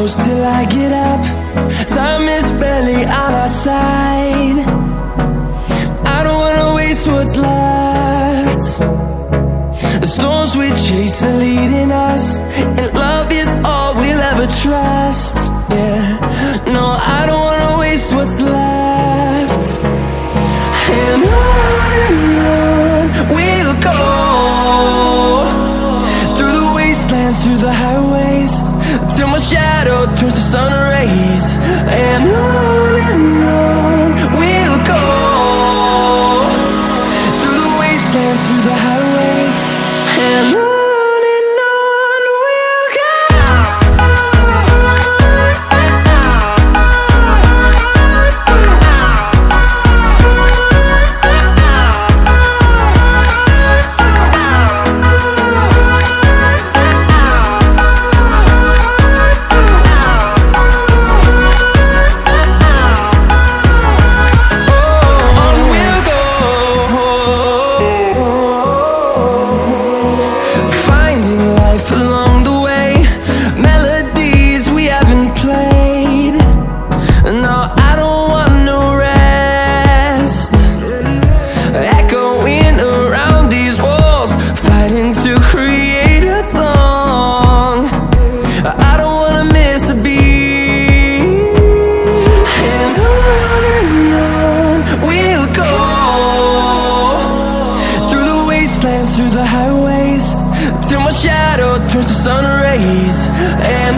close till I get up. Time is barely on our side. I don't wanna waste what's left. The storms we chase are leading us, and love is all we'll ever trust. Yeah, no, I don't wanna waste what's left. And on we'll go, through the wastelands, through the highways, till my shadow turns to sun rays. And on we'll go, through the wastelands, through the highways, and on we'll go. Through the highways, till my shadow turns to sun rays. And